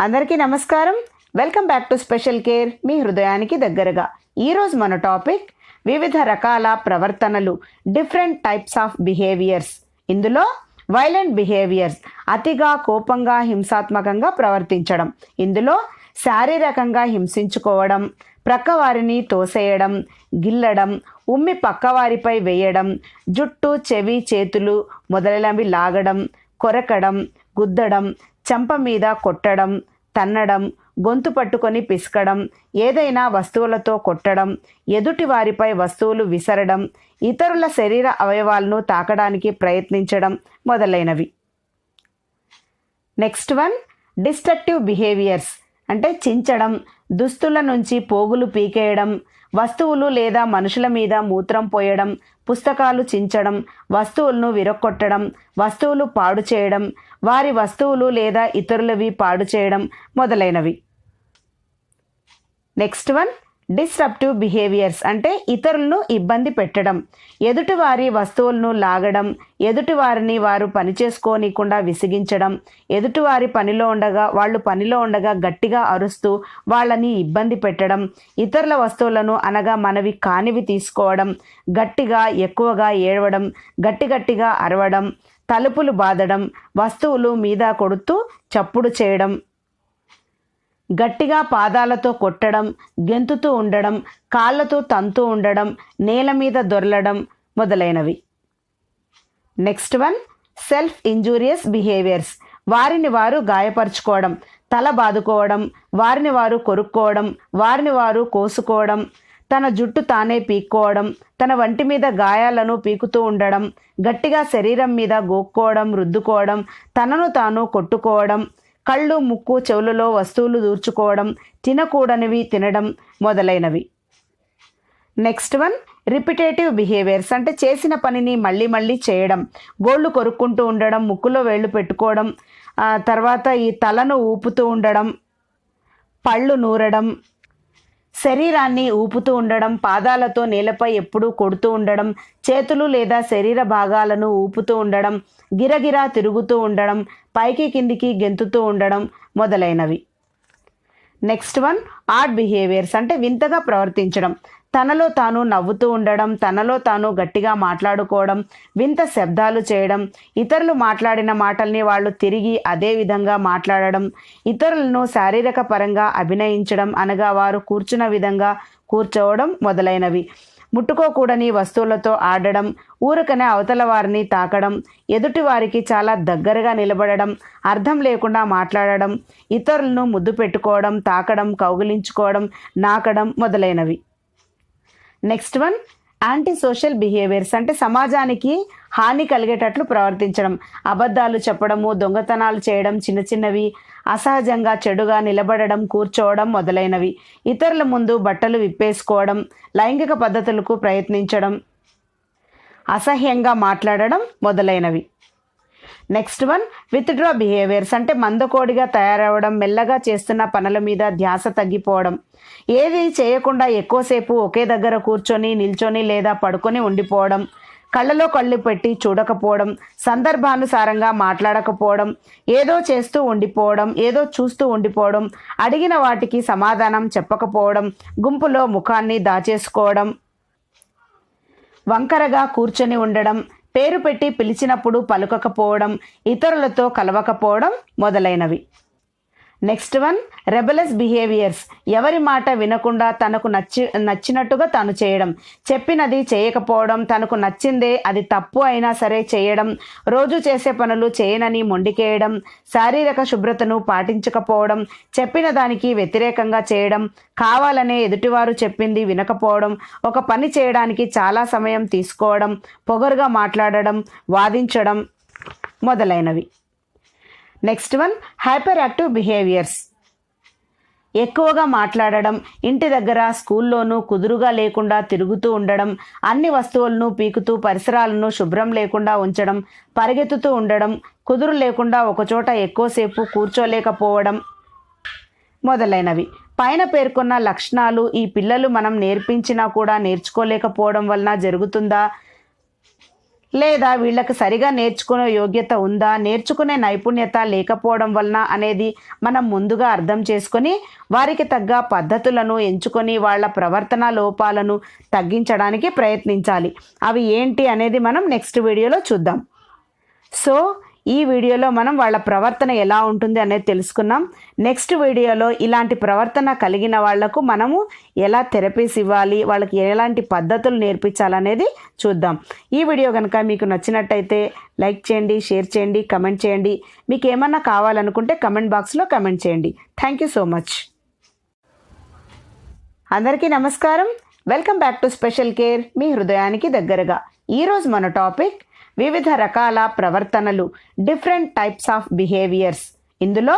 అందరికీ నమస్కారం. Welcome back to special care, మీ హృదయానికి దగ్గరగా. ఈరోజు మన టాపిక్ వివిధ రకాల ప్రవర్తనలు, డిఫరెంట్ టైప్స్ ఆఫ్ బిహేవియర్స్. ఇందులో వైలెంట్ బిహేవియర్స్, అతిగా కోపంగా హింసాత్మకంగా ప్రవర్తించడం. ఇందులో శారీరకంగా హింసించుకోవడం, ప్రక్కవారిని తోసేయడం, గిల్లడం, ఉమ్మి పక్కవారిపై వేయడం, జుట్టు చెవి చేతులు మొదలైనవి లాగడం, కొరకడం, గుద్దడం, చెంప మీద కొట్టడం, తన్నడం, గొంతు పట్టుకొని పిసకడం, ఏదైనా వస్తువులతో కొట్టడం, ఎదుటి వారిపై వస్తువులు విసరడం, ఇతరుల శరీర అవయవాలను తాకడానికి ప్రయత్నించడం మొదలైనవి. నెక్స్ట్ వన్, డిస్ట్రక్టివ్ బిహేవియర్స్ అంటే చించడం, దుస్తుల నుంచి పోగులు పీకేయడం, వస్తువులు లేదా మనుషుల మీద మూత్రం పోయడం, పుస్తకాలు చించడం, వస్తువులను విరక్కొట్టడం, వస్తువులు పాడు చేయడం, వారి వస్తువులు లేదా ఇతరులవి పాడు చేయడం మొదలైనవి. నెక్స్ట్ వన్, డిస్రప్టివ్ బిహేవియర్స్ అంటే ఇతరులను ఇబ్బంది పెట్టడం, ఎదుటివారి వస్తువులను లాగడం, ఎదుటివారిని వారు పని చేసుకోనీయకుండా విసిగించడం, ఎదుటివారి వాళ్ళు పనిలో ఉండగా గట్టిగా అరుస్తూ వాళ్ళని ఇబ్బంది పెట్టడం, ఇతరుల వస్తువులను అనగా మనవి కానివి తీసుకోవడం, గట్టిగా ఎక్కువగా ఏడవడం, గట్టిగా అరవడం, తలుపులు బాదడం, వస్తువులు మీద కొడుతూ చప్పుడు చేయడం, గట్టిగా పాదాలతో కొట్టడం, గెంతుతూ ఉండడం, కాళ్ళతో తంతూ ఉండడం, నేల మీద దొర్లడం మొదలైనవి. Next one, self injurious behaviours వారిని వారు గాయపరుచుకోవడం, తల బాదుకోవడం, వారిని వారు కొరుక్కోవడం, వారిని వారు కోసుకోవడం, తన జుట్టు తానే పీక్కోవడం, తన వంటి మీద గాయాలను పీకుతూ ఉండడం, గట్టిగా శరీరం మీద గోక్కోవడం, రుద్దుకోవడం, తనను తాను కొట్టుకోవడం, కళ్ళు ముక్కు చెవులలో వస్తువులు దూర్చుకోవడం, తినకూడనివి తినడం మొదలైనవి. నెక్స్ట్ వన్, రిపిటేటివ్ బిహేవియర్స్ అంటే చేసిన పనిని మళ్ళీ మళ్ళీ చేయడం, గోళ్ళు కొరుక్కుంటూ ఉండడం, ముక్కులో వేళ్ళు పెట్టుకోవడం, తర్వాత ఈ తలను ఊపుతూ ఉండడం, పళ్ళు నూరడం, శరీరాన్ని ఊపుతూ ఉండడం, పాదాలతో నేలపై ఎప్పుడూ కొడుతూ ఉండడం, చేతులు లేదా శరీర భాగాలను ఊపుతూ ఉండడం, గిరగిరా తిరుగుతూ ఉండడం, పైకి కిందికి గెంతుతూ ఉండడం మొదలైనవి. నెక్స్ట్ వన్, ఆడ్ బిహేవియర్స్ అంటే వింతగా ప్రవర్తించడం, తనలో తాను నవ్వుతూ ఉండడం, తనలో తాను గట్టిగా మాట్లాడుకోవడం, వింత శబ్దాలు చేయడం, ఇతరులు మాట్లాడిన మాటల్ని వాళ్ళు తిరిగి అదే విధంగా మాట్లాడడం, ఇతరులను శారీరక పరంగా అభినయించడం అనగా వారు కూర్చున్న విధంగా కూర్చోవడం మొదలైనవి, ముట్టుకోకూడని వస్తువులతో ఆడడం, ఊరకనే అవతల వారిని తాకడం, ఎదుటి వారికి చాలా దగ్గరగా నిలబడడం, అర్థం లేకుండా మాట్లాడడం, ఇతరులను ముద్దు పెట్టుకోవడం, తాకడం, కౌగిలించుకోవడం, నాకడం మొదలైనవి. Next one, anti social behaviours అంటే సమాజానికి హాని కలిగేటట్లు ప్రవర్తించడం, అబద్ధాలు చెప్పడము, దొంగతనాలు చేయడం, చిన్నవి అసహజంగా చెడుగా నిలబడడం, కూర్చోవడం మొదలైనవి, ఇతరుల ముందు బట్టలు విప్పేసుకోవడం, లైంగిక పద్ధతులకు ప్రయత్నించడం, అసహ్యంగా మాట్లాడడం మొదలైనవి. నెక్స్ట్ వన్, విత్డ్రా బిహేవియర్స్ అంటే మందకోడిగా తయారవడం, మెల్లగా చేస్తున్న పనుల మీద ధ్యాస తగ్గిపోవడం, ఏది చేయకుండా ఎక్కువసేపు ఒకే దగ్గర కూర్చొని నిల్చొని లేదా పడుకొని ఉండిపోవడం, కళ్ళలో కళ్ళు పెట్టి చూడకపోవడం, సందర్భానుసారంగా మాట్లాడకపోవడం, ఏదో చేస్తూ ఉండిపోవడం, ఏదో చూస్తూ ఉండిపోవడం, అడిగిన వాటికి సమాధానం చెప్పకపోవడం, గుంపులో ముఖాన్ని దాచేసుకోవడం, వంకరగా కూర్చొని ఉండడం, పేరు పెట్టి పిలిచినప్పుడు పలుకకపోవడం, ఇతరులతో కలవకపోవడం మొదలైనవి. నెక్స్ట్ వన్, రెబెలస్ బిహేవియర్స్ ఎవరి మాట వినకుండా తనకు నచ్చినట్టుగా తాను చేయడం, చెప్పినది చేయకపోవడం, తనకు నచ్చిందే అది తప్పు అయినా సరే చేయడం, రోజు చేసే పనులు చేయనని మొండికేయడం, శారీరక శుభ్రతను పాటించకపోవడం, చెప్పిన దానికి వ్యతిరేకంగా చేయడం, కావాలనే ఎదుటివారు చెప్పింది వినకపోవడం, ఒక పని చేయడానికి చాలా సమయం తీసుకోవడం, పొగరుగా మాట్లాడడం, వాదించడం మొదలైనవి. Next one, hyper active behaviours ఎక్కువగా మాట్లాడడం, ఇంటి దగ్గర స్కూల్లోనూ కుదురుగా లేకుండా తిరుగుతూ ఉండడం, అన్ని వస్తువులను పీకుతూ పరిసరాలను శుభ్రం లేకుండా ఉంచడం, పరిగెత్తుతూ ఉండడం, కుదురు లేకుండా ఒకచోట ఎక్కువసేపు కూర్చోలేకపోవడం మొదలైనవి. పైన పేర్కొన్న లక్షణాలు ఈ పిల్లలు మనం నేర్పించినా కూడా నేర్చుకోలేకపోవడం వలన జరుగుతుందా లేదా వీళ్ళకి సరిగా నేర్చుకునే యోగ్యత ఉందా, నేర్చుకునే నైపుణ్యత లేకపోవడం వలన అనేది మనం ముందుగా అర్థం చేసుకొని వారికి తగ్గ పద్ధతులను ఎంచుకొని వాళ్ళ ప్రవర్తన లోపాలను తగ్గించడానికి ప్రయత్నించాలి. అవి ఏంటి అనేది మనం నెక్స్ట్ వీడియోలో చూద్దాం. సో ఈ వీడియోలో మనం వాళ్ళ ప్రవర్తన ఎలా ఉంటుంది అనేది తెలుసుకున్నాం. నెక్స్ట్ వీడియోలో ఇలాంటి ప్రవర్తన కలిగిన వాళ్లకు మనము ఎలా థెరపీస్ ఇవ్వాలి, వాళ్ళకి ఎలాంటి పద్ధతులు నేర్పించాలనేది చూద్దాం. ఈ వీడియో కనుక మీకు నచ్చినట్టయితే లైక్ చేయండి, షేర్ చేయండి, కమెంట్ చేయండి. మీకు ఏమన్నా కావాలనుకుంటే కమెంట్ బాక్స్లో కమెంట్ చేయండి. Thank you so much. అందరికీ నమస్కారం. Welcome back to special care, మీ హృదయానికి దగ్గరగా. ఈరోజు మన టాపిక్ వివిధ రకాల ప్రవర్తనలు, డిఫరెంట్ టైప్స్ ఆఫ్ బిహేవియర్స్. ఇందులో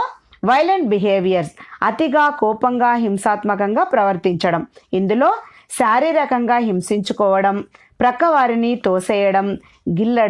వైలెంట్ బిహేవియర్స్, అతిగా కోపంగా హింసాత్మకంగా ప్రవర్తించడం. ఇందులో శారీరకంగా హింసించుకోవడం, ప్రక్కవారిని తోసేయడం, గిల్లడం,